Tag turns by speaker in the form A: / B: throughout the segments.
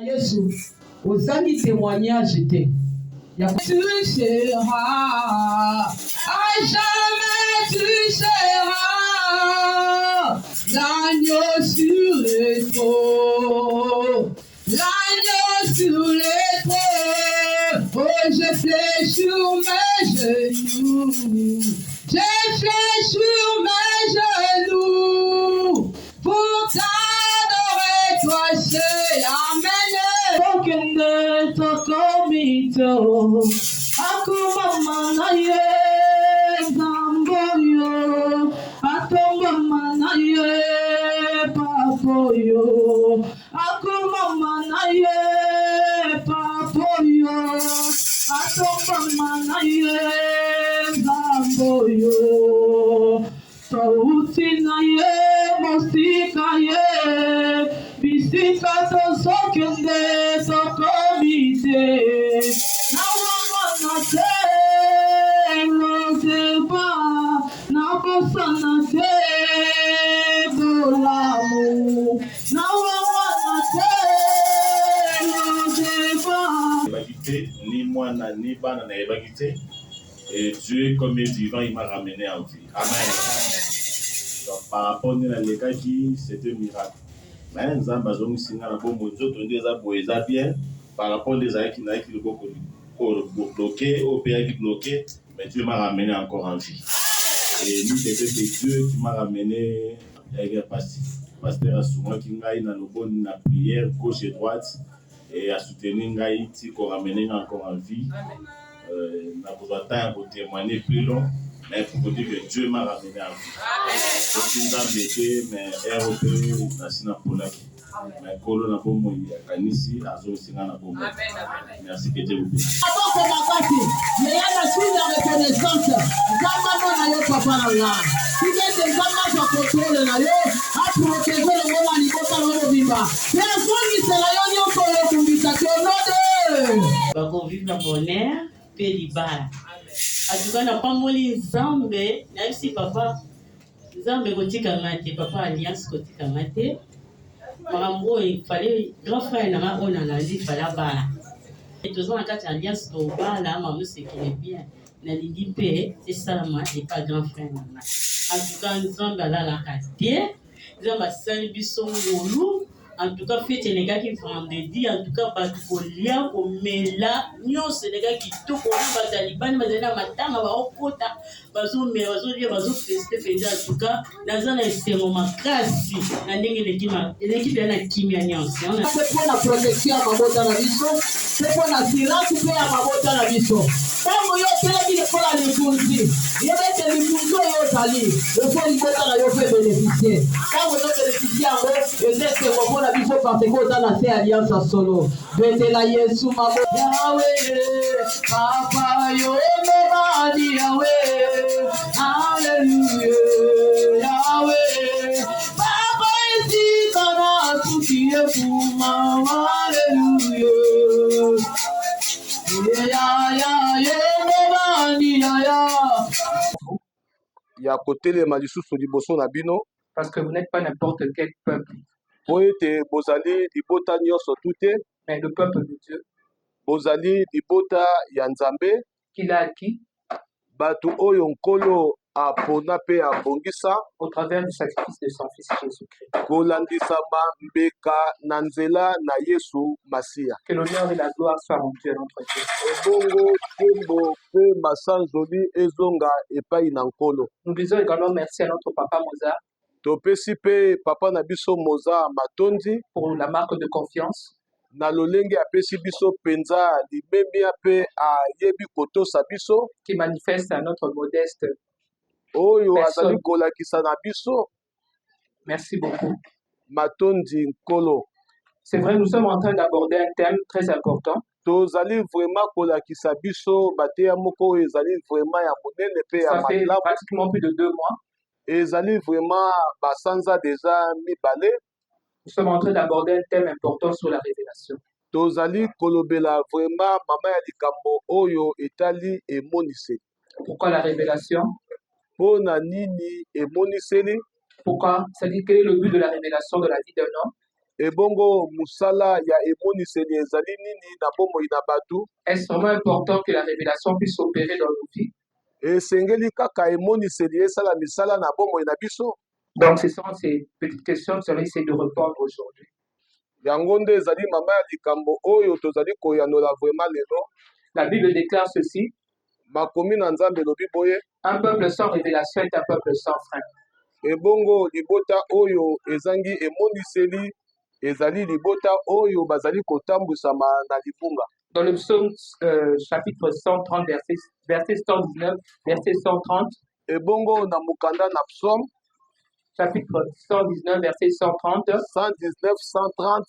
A: Yesu, ozangi témoignage était. Tu seras, à jamais tu seras l'agneau sur les trônes, l'agneau sur les trônes. Oh, je fais sur mes genoux, je fais sur mes genoux pour t'adorer, toi seul. Amen. Okende tokomito akuma naye zamboyo atomba naye papoyo akuma naye papoyo atomba naye zamboyo sauti naye mosika ye bisika tosokende tokomite nawamana te nozeba nabosana te dolamu nawamana te nozeba
B: ni mwana ni bana na ebakite. Et Dieu, comme est vivant, il m'a ramené en vie. Amen. Donc, par rapport à l'état qui, c'était un miracle. Mais nous avons besoin de bien par rapport aux gens qui n'ont pas bloqué, au pays qui bloqué, mais Dieu m'a ramené encore en vie. Et nous, c'est Dieu qui m'a ramené avec un pasteur Assouma qui m'a dans le bon la prière, gauche et droite, et à soutenir Ngaï, qui m'a ramené encore en vie. N'a pas besoin de témoigner plus long, mais pour vous dire que Dieu m'a ramené en vie. Je suis embêté, mais ROP, Nassina Polaki. Mais Kolo n'a pas moi, Kanisi, Azo Singa n'a pas moi. Merci que Dieu vous bénisse.
A: Mais il y a la suite de reconnaissance. Zama na yo papa na nga. Tu veux que Zama soit contrôle na yo, a protéger le monde à l'ibota na yo bimba. Personne qui sera yo nyo ko yo kumbisa ke onode.
C: Ba ko vivre na bonheur, pe libala. Atuka na pamboli Nzambe, na isi papa Nzambe kotika ngate, papa alliance kotika ngate. Marambo il fallait grand frère na ma ona na li fala bala. Et tous en quatre alliance au bala, maman c'est qui est bien. Na lingi pe, c'est ça la et pas grand frère na. Atuka Nzambe ala la kate, Nzambe sali biso ngolu. En tout cas, faites les gars qui vendredi, en tout cas, Batukolia, Omela, Nyon, c'est les gars qui tout pour les Taliban, Mazana Matama, Okota, Bazo, mais Bazo, Bazo, Feste, en tout cas, Nazana et c'est mon macassi, la l'équipe de la Kimia Nyon.
A: C'est pour la protection à Mabota la Bisso, c'est pour la silence à Mabota la Bisso. Quand vous avez dit que la Lipunzi, il y avait des Lipunzo et Otali, le fait que la Yopé bénéficier. Quand vous avez bénéficié en eux, et c'est que vous la Bisso parce que vous avez fait alliance à solo. Vete la Yesu Mabo. Yahweh, Papa Yo, Mabadi Yahweh, Alléluia, Yahweh. Papa ici, Kana, tout qui est pour moi, Alléluia.
D: Ya kotelema lisusu liboso na bino
E: parce que vous n'êtes pas n'importe quel peuple.
D: Po ete bozali libota nyonso tute,
E: mais le peuple de Dieu.
D: Bozali libota ya Nzambe
E: qu'il a acquis
D: batu oyo nkolo apona pe abongisa
E: au travers du sacrifice de son fils Jésus-Christ.
D: Kolandisama mbeka na nzela na Yesu Masia.
E: Que l'honneur et la gloire soient rendus à notre Dieu.
D: Ebongo kombo pe masanzoli ezonga epai na nkolo.
E: Nous disons également merci à notre papa Mozart.
D: Topesi pe papa na biso Mozart Matondi
E: pour la marque de confiance.
D: Na lolenge apesi biso penza limemia pe ayebi kotosa biso
E: qui manifeste à notre modeste
D: oyo azali kolakisa na biso.
E: Merci beaucoup.
D: Matondi nkolo.
E: C'est vrai, nous sommes en train d'aborder un thème très important.
D: Tozali vraiment kolakisa biso bateya moko ezali vraiment ya monene pe ya
E: malamu. Ça fait pratiquement plus de 2 mois.
D: Ezali vraiment basanza déjà mibale.
E: Nous sommes en train d'aborder un thème important sur la révélation.
D: Tozali kolobela vraiment mama ya likambo oyo etali emonise.
E: Pourquoi la révélation?
D: Pona nini emoniseli?
E: Pourquoi? C'est-à-dire quel est le but de la révélation de la vie d'un homme?
D: ebongo musala ya emoniseli ezali nini na bomoi na bato.
E: Est-ce vraiment important que la révélation puisse opérer dans nos vies?
D: Esengeli kaka emoniseli esala misala na bomoi na biso.
E: Donc, ce sont ces petites questions que nous allons essayer de répondre aujourd'hui.
D: Yango nde ezali mama ya likambo oyo tozali koyanola vraiment lelo.
E: La Bible déclare ceci:
D: makomi na Nzambe elobi boye,
E: un peuple sans révélation est un peuple sans frein.
D: ebongo libota oyo ezangi emoniseli ezali libota oyo bazali kotambwisama na libunga.
E: Dans le psaume chapitre 130, verset 119, verset 130,
D: ebongo na mukanda na psaume
E: chapitre 119, verset 130,
D: 119 130,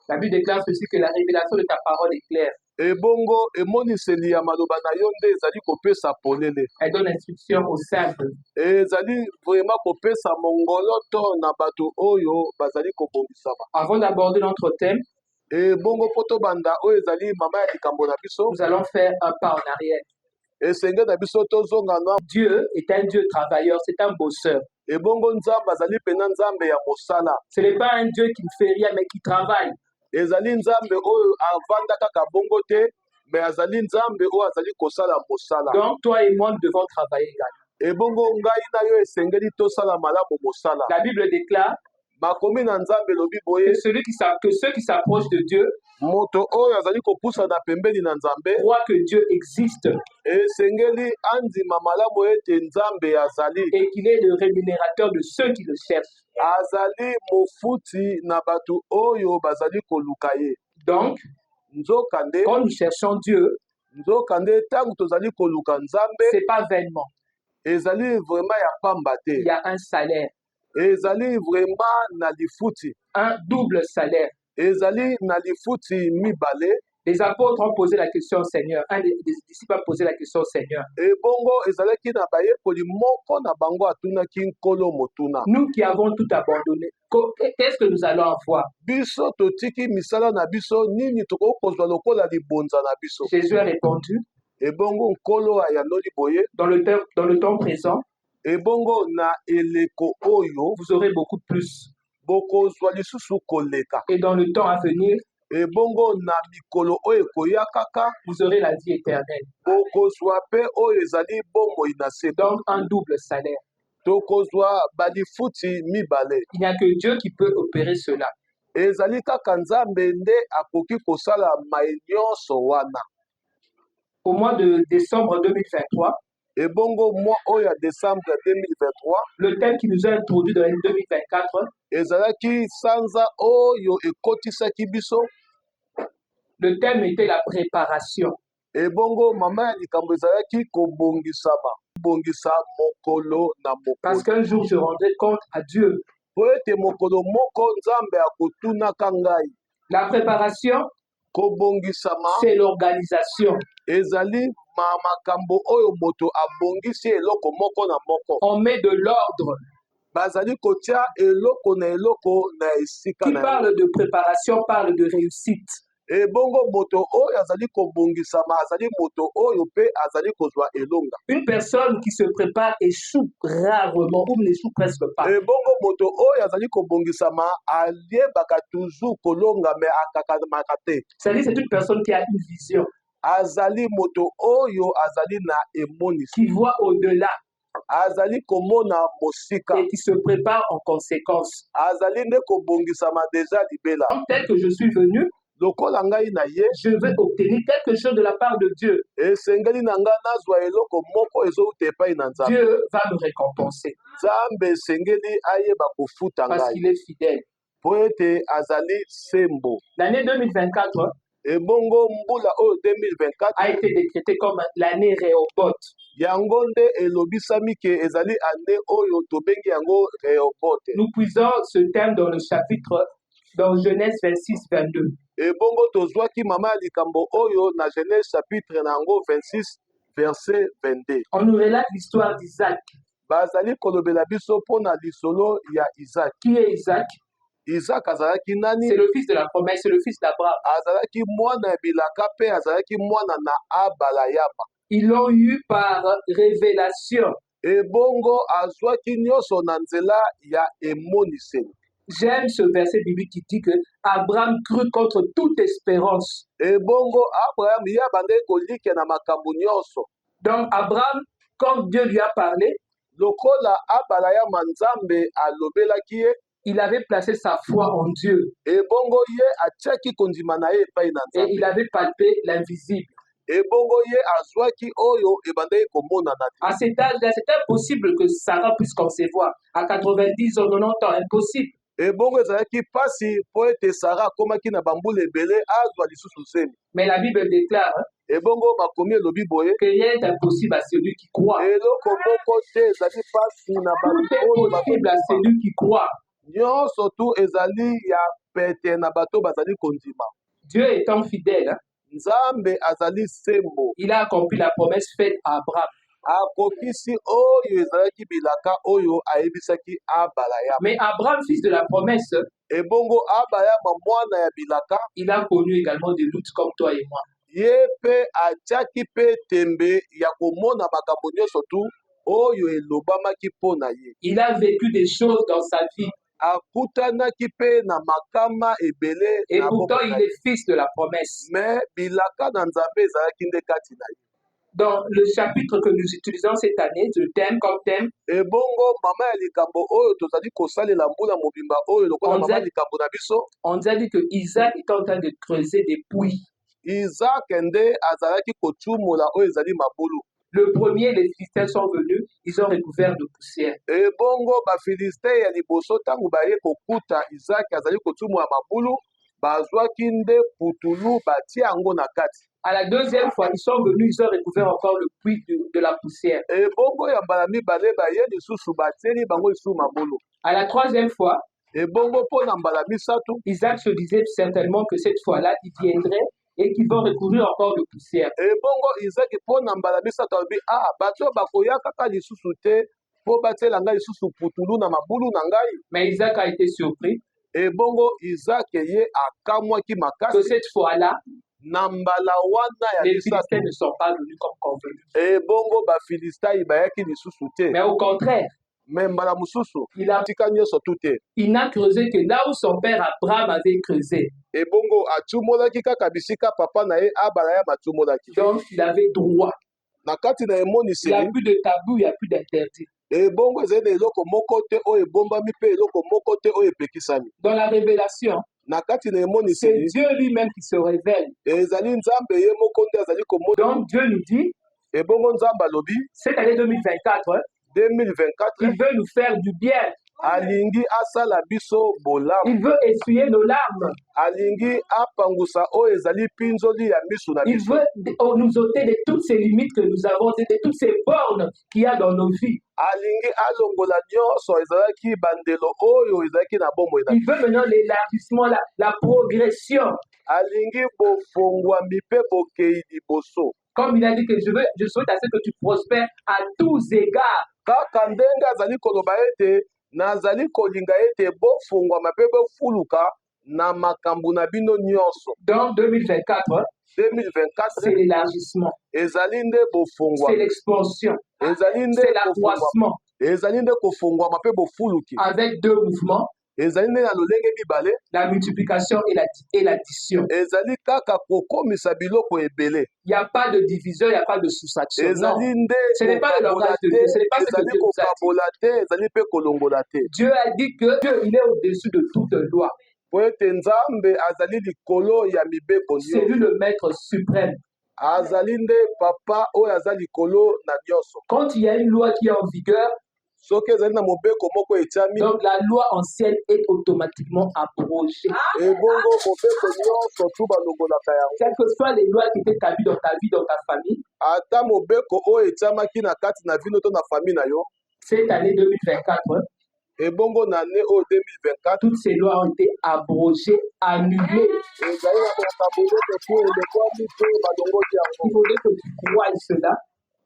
E: la Bible déclare ceci, que la révélation de ta parole est claire.
D: ebongo emoniseli ya maloba na yo nde ezali kopesa polele.
E: Elle donne instruction aux sages.
D: ezali vraiment kopesa mongoloto na bato oyo bazali kobongisama.
E: Avant d'aborder notre thème,
D: ebongo po tobanda oyo ezali mama ya likambo na biso,
E: nous allons faire un pas en arrière.
D: esenge na biso tozongana.
E: Dieu est un Dieu travailleur, c'est un bosseur.
D: ebongo Nzambe azali pena Nzambe ya mosala.
E: Ce n'est pas un Dieu qui ne fait rien mais qui travaille.
D: ezali Nzambe oyo avanda kaka bongo te, mais azali Nzambe oyo azali kosala mosala.
E: Donc toi et moi nous devons travailler également.
D: ebongo ngai na yo esengeli tosala malamu mosala.
E: La Bible déclare
D: makomi na Nzambe elobi boye,
E: que ceux qui s'approchent de Dieu
D: moto oyo azali kopusana pembeni na Nzambe
E: croient que Dieu existe
D: esengeli andima malamu ete Nzambe azali,
E: et qu'il est le rémunérateur de ceux qui le cherchent.
D: azali mofuti na bato oyo bazali koluka ye.
E: Donc,
D: nzokande
E: quand nous cherchons Dieu,
D: nzokande ntango tozali koluka Nzambe
E: c'est pas vainement.
D: ezali vraiment ya pamba te,
E: Il y a un salaire,
D: ezali vraiment na lifuti,
E: un double salaire.
D: ezali na lifuti mibale.
E: Les apôtres ont posé la question au Seigneur. Un des disciples a posé la question au Seigneur.
D: ebongo ezalaki na bayekoli moko na bango atunaki nkolo motuna,
E: Nous qui avons tout abandonné, qu'est-ce que nous allons avoir?
D: biso totiki misala na biso nini tokoki kozwa lokola libonza na biso.
E: Jésus a répondu,
D: ebongo nkolo ayanoli boye,
E: dans le temps présent,
D: ebongo na eleko oyo
E: vous aurez beaucoup plus.
D: bokozwa lisusu koleka,
E: Et dans le temps à venir,
D: ebongo na mikolo oyo ekoya kaka
E: vous aurez la vie éternelle.
D: bokozwa mpe oyo ezali bomoi na se.
E: Donc un double salaire.
D: tokozwa balifuti mibale.
E: Il n'y a que Dieu qui peut opérer cela.
D: ezali kaka Nzambe nde akoki kosala mai nyonso wana.
E: Au mois de décembre 2023,
D: ebongo mois oyo ya décembre 2023,
E: le thème qui nous a introduit dans l'année 2024,
D: ezalaki sanza oyo ekotisaki biso.
E: le thème était la préparation.
D: ebongo mama ya likambo ezalaki kobongisama, kobongisa mokolo na
E: Parce
D: mokolo,
E: qu'un jour je rendrai compte à Dieu.
D: po ete mokolo moko Nzambe akotunaka ngai.
E: La préparation,
D: kobongisama
E: c'est l'organisation.
D: ezali makambo oyo moto abongisi eloko moko na moko.
E: On met de l'ordre.
D: bazali kotia eloko na esika
E: Qui
D: na
E: parle de préparation parle de réussite.
D: ebongo moto oyo azali kobongisama azali moto oyo pe azali kozwa elonga.
E: Une personne qui se prépare échoue rarement ou n'échoue presque pas.
D: ebongo moto oyo azali kobongisama aliebaka toujours kolonga me akakamaka te.
E: C'est-à-dire c'est une personne qui a une vision,
D: azali moto oyo azali na emonisi,
E: qui voit au-delà
D: azali komona mosika,
E: et qui se prépare en conséquence.
D: azali nde kobongisama deja libela.
E: Donc, tel que je suis venu,
D: lokola ngai na ye
E: je vais obtenir quelque chose de la part de Dieu.
D: esengeli na ngai nazwa eloko moko ezouta epai na Nzambe.
E: Dieu va me récompenser
D: Nzambe esengeli ayeba kofuta
E: parce
D: ngai
E: qu'il est fidèle.
D: po ete azali sembo.
E: L'année 2024
D: ebongo mbula oyo 2024
E: a été décrétée comme l'année Rehoboth.
D: yango nde elobisami ke ezali ane oyo tobengi yango Rehoboth.
E: Nous puisons ce thème dans le chapitre, dans Genèse 26-22.
D: ebongo tozwaki mama ya likambo oyo na Genèse chapitre na yango 26 verset 22.
E: On nous relate l'histoire d'Isaac.
D: bazali kolobela biso mpona lisolo ya Isaac.
E: Qui est Isaac?
D: Isaac azalaki nani?
E: C'est le fils de la promesse, c'est le fils d'Abraham.
D: azalaki mwana ya bilaka mpe azalaki mwana na Abalayama.
E: Ils l'ont eu par révélation.
D: ebongo azwaki nyonso na nzela ya emoniseli.
E: J'aime ce verset biblique qui dit que Abraham crut contre toute espérance.
D: ebongo abraham ye abandaki kolika na makambo nyonso.
E: Donc Abraham, quand Dieu lui a parlé,
D: lokola abala ya manzambe alobelaki ye,
E: il avait placé sa foi en Dieu
D: ebongo ye atiaki kondima na ye epai na
E: et il
D: nzambe,
E: avait palpé l'invisible.
D: ebongo ye azwaki oyo ebandaki komonana te.
E: À cet âge-là, c'est impossible que Sarah puisse concevoir. À 90 ans, 90 ans, impossible.
D: ebongo ezalaki mpasi mpo ete sara akomaki na bambula ebele azwa lisusu zemi.
E: Mais la Bible déclare
D: ebongo makomi elobi boye,
E: que rien n'est impossible à celui qui croit.
D: eloko moko te ezali mpasi na
E: Tout
D: bato
E: est
D: oyo
E: possible à
D: bazondima,
E: celui qui croit.
D: nyonso tu ezali ya pete na bato bazali kondima.
E: Dieu étant fidèle,
D: nzambe azali sembo,
E: il a accompli la promesse faite à Abraham.
D: akokisi oyo ezalaki bilaka oyo ayebisaki abraham.
E: Mais Abraham, fils de la promesse,
D: ebongo abraham mwana ya bilaka
E: il a connu également des luttes comme toi et moi.
D: ye mpe atiaki mpe tembe ya komona makambo nyonso tu oyo elobamaki mpo na ye.
E: Il a vécu des choses dans sa vie
D: akutanaki mpe na makama ebele
E: et
D: na
E: pourtant
D: bomoi
E: il
D: na ye.
E: est fils de la promesse.
D: me bilaka na nzambe ezalaki nde kati na ye.
E: Dans le chapitre que nous utilisons cette année, le thème comme thème,
D: ebongo mama ya likambo oyo tozali kosalela mbula mobimba oyo lokola
E: On
D: mama
E: dit-
D: likambo na biso,
E: on nous a dit que Isaac est en train de creuser des puits.
D: isaac nde azalaki kocumola oyo ezali mabulu.
E: Le premier, les Philistins sont venus, ils ont recouvert de poussière.
D: ebongo bafilistin ya liboso ntango baye kokuta isaac azali kocumola mabulu, bazwaki nde putulu batie yango na kati.
E: À la deuxième fois, ils sont venus, ils ont recouvert encore le puits de la poussière.
D: ebongo ya mbala mibale baye lisusu batieli bango lisusu mabulu.
E: À la troisième fois,
D: ebongo mpo na mbala misatu,
E: Isaac se disait certainement que cette fois-là, il viendrait et qu'ils vont recouvrir encore de poussière.
D: ebongo isaki mpo na mbala misatu alobi bato oyo bakoya kaka lisusu te mpo batiela ngai lisusu putulu na mabulu na ngai.
E: Mais Isaac a été surpris
D: ebongo isaki ye akamwaki
E: que
D: makasi.
E: cette fois-là,
D: na mbala wana ya
E: les
D: misatu,
E: Philistins ne sont pas venus comme convenu.
D: ebongo bafilistai bayaki lisusu te,
E: Mais au contraire,
D: me mbala mosusu
E: il a-
D: tika nyonso tu te.
E: il n'a creusé que là où son père Abraham avait creusé.
D: ebongo acumolaki kaka bisika papa na ye abraham acumolaki.
E: Donc, il avait droit.
D: na kati na
E: Il n'y a
D: emoniseli,
E: plus de tabou, il n'y a plus d'interdit.
D: ebongo ezali na eloko moko te oyo ebombami mpe eloko moko te oyo epekisami.
E: Dans la révélation,
D: na kati na
E: c'est
D: emoniseli,
E: Dieu lui-même qui se révèle.
D: ezali nzambe ye moko nde azali komona.
E: Donc, Dieu nous dit,
D: ebongo nzambe alobi
E: cette année 2024,
D: 2024
E: il veut nous faire du bien.
D: alingi asala biso bolamu,
E: Il veut essuyer nos larmes.
D: alingi apangusa oyo ezali mpinzoli ya misu na
E: Il
D: biso,
E: veut nous ôter de toutes ces limites que nous avons, de toutes ces bornes qu'il y a dans nos vies.
D: alingi alongola nyonso ezalaki bandelo oyo ezalaki na bomoi na
E: Il veut maintenant l'élargissement, la progression.
D: alingi bofongwami mpe bokei liboso.
E: Comme il a dit que je souhaite à ce que tu prospères à tous égards.
D: kaka ndenge azali koloba ete nazali kolinga ete bofungwama mpe bofuluka na makambo na bino nyonso.
E: Donc 2024,
D: 2024
E: c'est l'élargissement,
D: ezali nde
E: c'est
D: bofungwama,
E: l'expansion,
D: ezali nde
E: c'est
D: kofungwama,
E: l'accroissement
D: ezali nde kofungwama mpe bofuluki,
E: avec deux mouvements,
D: ezali nde na lolenge mibale,
E: la multiplication et l'addition.
D: ezali kaka kokomisa biloko ebele,
E: Il n'y a pas de division, il n'y a pas de soustraction. Non.
D: ezali nde
E: Ce n'est pas le
D: kokabola
E: langage de
D: te,
E: Dieu, ce n'est pas ce que
D: ezali
E: Dieu nous a dit.
D: kokabola te, ezali mpe kolongola te.
E: Dieu a dit que Dieu, il est au-dessus de toute loi.
D: Po ete nzambe azali likolo ya mibeko
E: C'est
D: nyonso,
E: lui le maître suprême.
D: azali nde papa oyo aza likolo na nyonso.
E: Quand il y a une loi qui est en vigueur,
D: soki ezali na mobeko moko etiami,
E: donc la loi ancienne est automatiquement abrogée.
D: ebongo mobeko nyonso tu balongolaka yango.
E: Quelles que soient les lois qui étaient établies dans ta vie, dans ta famille,
D: ata mobeko oyo etiamaki na kati na vino to na fami na yo,
E: cette année 2024,
D: ebongo na ane oyo 2024
E: toutes ces lois ont été abrogées, annulées.
D: ezali na makambo nyonso tu elekwami mpe balongoli
E: Il
D: yango.
E: faudrait que tu croies cela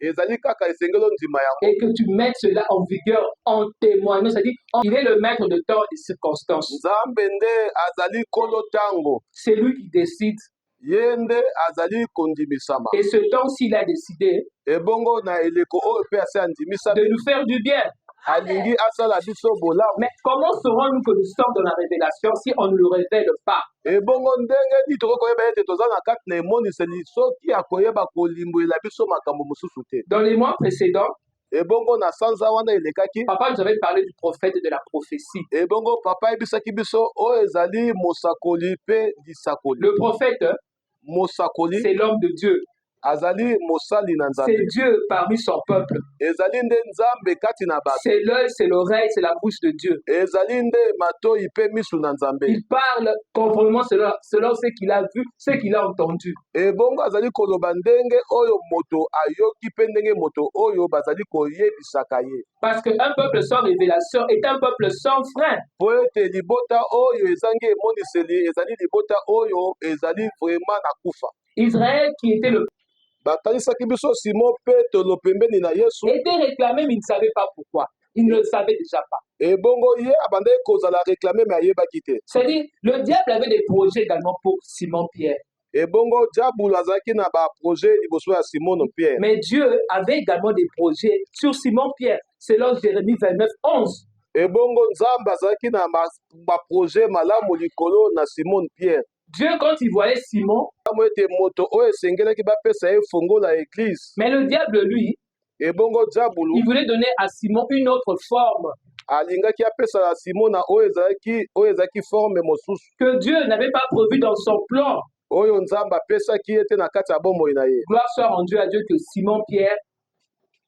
D: ezali kaka esengeli ondima yango,
E: et que tu mettes cela en vigueur, en témoignant. C'est-à-dire, il est le maître de temps et des circonstances.
D: nzambe nde azali kolo ntango,
E: C'est lui qui décide.
D: ye nde azali kondimisama.
E: Et ce temps-ci, il a décidé
D: ebongo na eleko oyo mpe asi andimisa
E: de nous faire du bien.
D: alingi asala biso bolamu.
E: Mais comment saurons-nous que nous sommes dans la révélation si on ne le révèle pas?
D: Ebongo ndenge nini tokokoyeba ete toza na kati na emoniseli soki akoyeba kolimbolela biso makambo mosusu te.
E: Dans les mois précédents,
D: ebongo na sanza wana elekaki,
E: papa nous avait parlé du prophète et de la prophétie.
D: ebongo papa ayebisaki biso oyo ezali mosakoli mpe disakoli.
E: Le prophète,
D: mosakoli
E: c'est l'homme de Dieu.
D: azali mosali na
E: C'est
D: nzambe,
E: Dieu parmi son peuple.
D: ezali nde nzambe kati na bato,
E: C'est l'œil, c'est l'oreille, c'est la bouche de Dieu.
D: ezali nde matoi mpe misu na nzambe.
E: Il parle conformément selon ce qu'il a vu, ce qu'il a entendu.
D: ebongo azali koloba ndenge oyo moto ayoki mpe ndenge moto oyo bazali koyebisaka ye,
E: Parce qu'un peuple sans révélation est un peuple sans frein.
D: po ete libota oyo ezangi emoniseli ezali libota oyo ezali vraiment na kufa.
E: Israël, qui était le
D: batanisaki biso Simon Petro pembeni na Yesu,
E: était réclamé, mais il ne savait pas pourquoi. Il ne le savait déjà pas.
D: ebongo ye abandaki kozala réclame me ayebaki te.
E: C'est-à-dire, le diable avait des projets également pour Simon-Pierre.
D: ebongo diabulu azalaki na baprojet liboso ya Simon Pierre,
E: Mais Dieu avait également des projets sur Simon-Pierre, selon Jérémie 29, 11.
D: ebongo nzambe azalaki na baprojet malamu likolo na Simon Pierre.
E: Dieu, quand il voyait Simon,
D: amo ete moto oyo esengelaki bapesa ye fongola église,
E: mais le diable, lui,
D: ebongo diabulu
E: il voulait donner à Simon une autre forme
D: alingaki apesa na Simona oyo ezalaki forme mosusu
E: que Dieu n'avait pas prévue dans son plan.
D: oyo nzambe apesaki ete na kati ya bomoi na ye.
E: Gloire soit rendue à Dieu que Simon-Pierre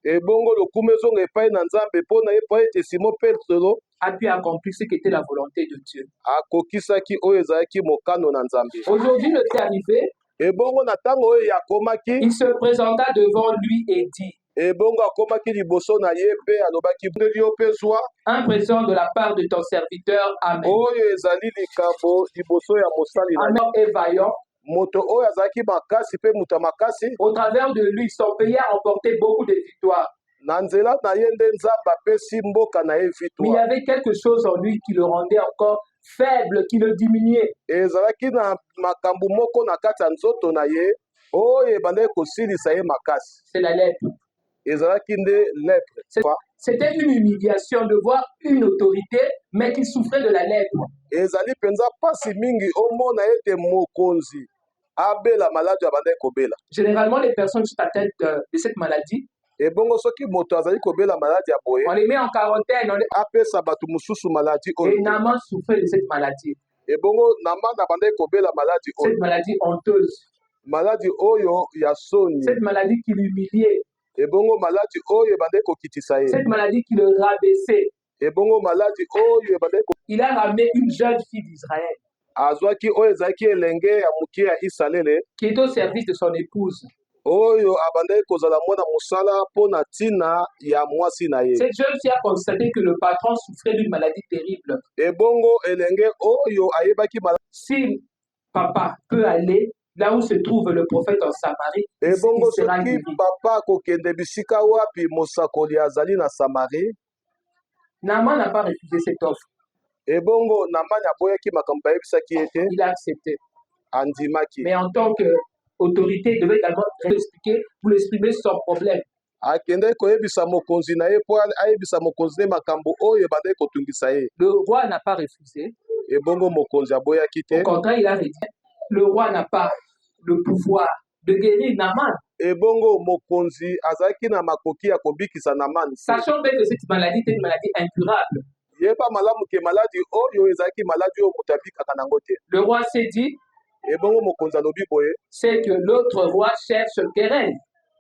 D: ebongo lokumu ezonga epai na nzambe mpo na ye mpo ete Simon Petro
E: a pu accomplir ce qui était la volonté de Dieu.
D: akokisaki oyo ezalaki mokano na nzambe.
E: Aujourd'hui, le fait arrivé,
D: ebongo na ntango oyo akomaki,
E: il se présenta devant lui et dit,
D: ebongo akomaki liboso na ye mpe alobaki ndeli yo mpe zwa
E: un présent de la part de ton serviteur, Amen.
D: oyo ezali likambo liboso ya mosali na
E: Amen et vaillant.
D: moto oyo azalaki makasi mpe moto ya makasi.
E: Au travers de lui, son pays a remporté beaucoup de victoires.
D: Na nzela na ye nde nzambe apesi mboka na ye
E: Mais il y
D: victoire.
E: avait quelque chose en lui qui le rendait encore faible, qui le diminuait.
D: ezalaki na makambo moko na kati ya nzoto na ye oyo ebandaki kosilisa ye makasi,
E: C'est la lèpre.
D: ezalaki nde lepre.
E: C'était une humiliation de voir une autorité, mais qui souffrait de la lèpre.
D: ezali mpenza mpasi mingi omona ete mokonzi abela maladi abandaki kobela.
E: Généralement, les personnes qui sont atteintes de cette maladie,
D: ebongo soki moto azali kobela maladi ya boye
E: on les met en quarantaine,
D: apesa bato mosusu maladi oyo,
E: et Naaman souffrait de cette maladie.
D: ebongo Naamani abandaki kobela maladi
E: Cette
D: oyo,
E: maladie honteuse,
D: maladi oyo ya soni,
E: cette maladie qui l'humiliait,
D: ebongo maladi oyo ebandaki kokitisa ye,
E: cette maladie qui le rabaissait.
D: ebongo maladi oyo ebandaki
E: Il a ramené une jeune fille d'Israël
D: azwaki oyo ezalaki elenge ya moke ya Isalele
E: qui est au service de son épouse.
D: oyo abandaki kozala mwana mosala mpo na ntina ya mwasi na ye.
E: Cette jeune fille a constaté que le patron souffrait d'une maladie terrible.
D: ebongo elenge oyo ayebaki
E: Si papa peut aller là où se trouve le prophète en Samarie,
D: ebongo
E: il sera
D: soki
E: guéri.
D: papa akokende bisika wapi mosakoli azali na Samari,
E: Naaman n'a pas refusé cette offre.
D: ebongo Naamani aboyaki makambo bayebisaki ete
E: Il a accepté.
D: andimaki,
E: Mais en tant qu'autorité, il devait également expliquer pour exprimer son problème.
D: akendaki koyebisa mokonzi na ye mpo ayebisa mokonzi ne makambo oyo ebandaki kotungisa ye.
E: Le roi n'a pas refusé.
D: ebongo mokonzi aboyaki te,
E: Au contraire, il a dit, le roi n'a pas le pouvoir de guérir Naaman.
D: ebongo mokonzi azalaki na makoki ya kobikisa Naamani te.
E: Sachant bien que cette maladie était une maladie incurable.
D: yeba malamu ke maladi oyo ezalaki maladi oyo moto abikaka nango te.
E: Le roi s'est dit,
D: ebongo mokonzi alobi boye,
E: c'est que l'autre roi cherche querelle.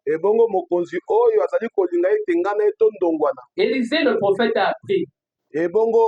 D: ebongo mokonzi oyo azali kolinga ete nga na ye tondongwana.
E: Élisée, le prophète, a appris
D: ebongo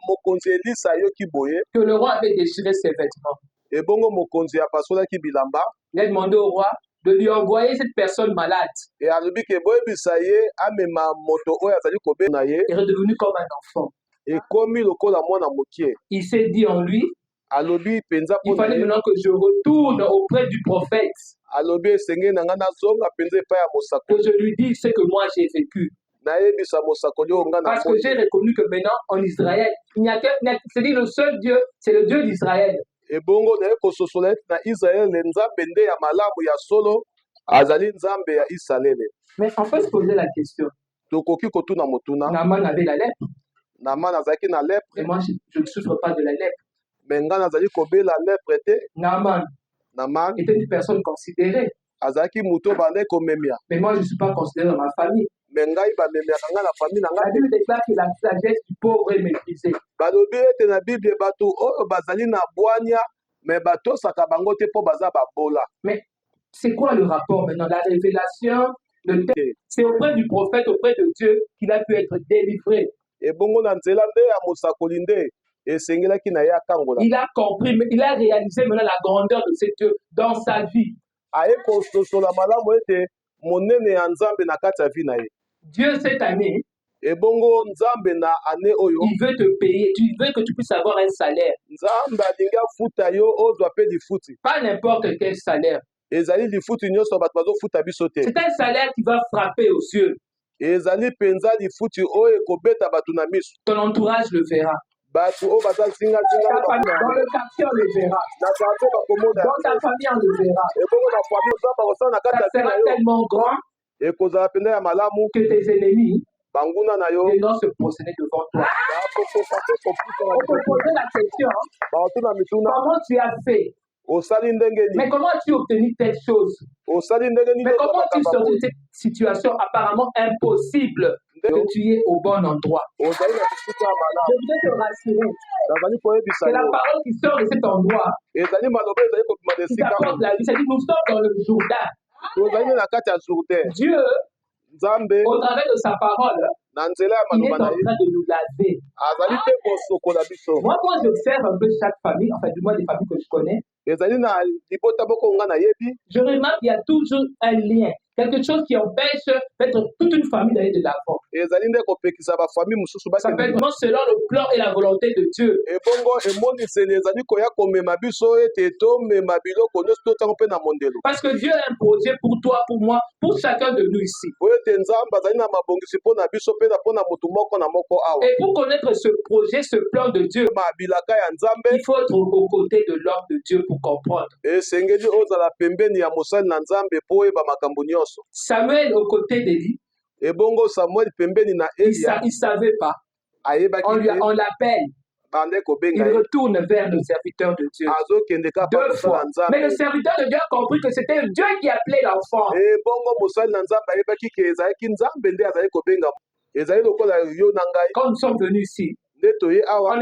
D: mokonzi Elisa ayoki boye,
E: que le roi avait déchiré ses vêtements.
D: ebongo mokonzi apasolaki bilamba
E: Il a demandé au roi de lui envoyer cette personne malade.
D: e alobi ke boyebisa ye amema moto oyo azali kobela na ye
E: Il est redevenu comme un enfant.
D: ekomi lokola mwana mokie.
E: Il s'est dit en lui,
D: alobi mpenza
E: il
D: mpo na
E: fallait
D: ye,
E: maintenant que je retourne auprès du prophète,
D: alobi esengeli na ngai nazonga mpenza epai ya
E: que
D: mosakoli
E: je lui dise ce que moi j'ai vécu.
D: nayebisa mosakoli oyo nga na
E: Parce que j'ai reconnu que maintenant en Israël, il n'y a que, c'est-à-dire le seul Dieu, c'est le Dieu d'Israël.
D: ebongo naye kososola ete na Israele nzambe nde ya malamu ya solo azali nzambe ya Isalele.
E: Mais on peut se poser la question,
D: tokoki kotuna motuna
E: Naaman avait la lèpre.
D: Naaman azalaki na
E: Et
D: lepre
E: moi, je ne souffre pas de la lèpre.
D: me ngai nazali kobela lepre te.
E: Naaman
D: Naaman
E: était une personne considérée.
D: azalaki moto bandaki komemia
E: Mais moi, je ne suis pas considéré dans ma famille.
D: me ngai bamemiaka ngai na famille na
E: La
D: ngai.
E: Bible déclare que la sagesse du pauvre est méprisée.
D: Balobi ete na Bible bato oyo bazali na bwanya me batosaka bango te mpo baza babola.
E: Mais c'est quoi le rapport maintenant? La révélation, le texte, c'est auprès du prophète, auprès de Dieu qu'il a pu être délivré.
D: Ebongo na nzela nde ya mosakoli nde esengelaki na ye akangola.
E: Il a compris, mais il a réalisé maintenant la grandeur de ce Dieu dans sa vie.
D: Aye kososola malamu ete monene ya Nzambe na kati ya vi na ye.
E: Dieu, cette année,
D: Ebongo Nzambe na ane oyo
E: il veut te payer. Il veut que tu puisses avoir un salaire.
D: Nzambe alingi afuta yo ozwa mpe lifuti.
E: Pas n'importe quel salaire.
D: Ezali lifuti nyonso bato bazofuta biso te.
E: C'est un salaire qui va frapper aux yeux.
D: Ezali penza lifuti oyo ekobeta bato na miso.
E: Ton entourage le verra.
D: Bato oyo baza zingazinga
E: Ta famille, dans le quartier, on le verra.
D: na quartier bakomona
E: Dans ta famille, on le verra.
D: ebongo na famille Nzambe akosala na kati
E: Ça
D: ya vi na
E: sera
D: yo
E: tellement grand
D: ekozala mpenza ya malamu
E: que tes ennemis
D: banguna na yo
E: viendront se prosterner devant toi.
D: bakokoka te kopusa na
E: On peut poser la question,
D: baotuna mituna
E: comment tu as fait?
D: osali ndenge
E: Mais
D: nini
E: comment as-tu obtenu telle chose?
D: osali ndenge nini
E: Mais comment tu
D: ozwa
E: sors de
D: makambo
E: cette situation apparemment impossible que tu es au bon endroit?
D: ozali na bisika ya
E: Je
D: malamu
E: voudrais te rassurer
D: nazali koyebisa
E: que la
D: yo
E: parole qui sort de cet endroit
D: ezali maloba ezali kobima na
E: qui
D: esika
E: t'apporte la vie, c'est-à-dire nous sommes dans le Jourdain.
D: tozali nde na kati ya Jourdain.
E: Dieu,
D: Nzambe
E: au travers de sa parole,
D: na nzela ya
E: il est
D: maloba
E: en
D: na ye
E: train de nous laver.
D: azali te kosokola biso.
E: Moi, quand j'observe un peu chaque famille, enfin du moins les familles que je connais,
D: ezali na libota moko nga nayebi
E: je remarque qu'il y a toujours un lien, quelque chose qui empêche d'être toute une famille d'aller de l'avant.
D: ezali nde kopekisa bafamille mosusu
E: Ça peut
D: bakende
E: être vraiment selon le plan et la volonté de Dieu.
D: ebongo emoniseli ezali koya komema biso ete tomema biloko nyonso totango mpe na mondelo
E: Parce que Dieu a un projet pour toi, pour moi, pour chacun de nous ici.
D: po ete Nzambe azali na mabongisi mpo na biso mpe mpo na motu moko na moko awa
E: Et pour connaître ce projet, ce plan de Dieu,
D: mabilaka ya Nzambe
E: il faut être aux côtés de l'homme de Dieu pour comprendre.
D: esengeli ozala pembeni ya mosali na Nzambe mpo oyeba makambo nyonso.
E: Samuel aux côtés d'Élie,
D: Ebongo Samuel pembeni na
E: il
D: Elia
E: ne savait pas.
D: ayebaki te
E: On l'appelle.
D: bande
E: Il
D: kobenga ye
E: retourne vers le serviteur de Dieu.
D: azokende kaka
E: Deux
D: kosala
E: fois. Mais le
D: Nzambe.
E: serviteur de Dieu a compris que c'était Dieu qui appelait l'enfant.
D: Ebongo mosali na Nzambe ayebaki ke ezalaki Nzambe nde azali kobenga ezali lokola yo na ngai
E: Quand nous sommes venus ici,
D: nde toye awa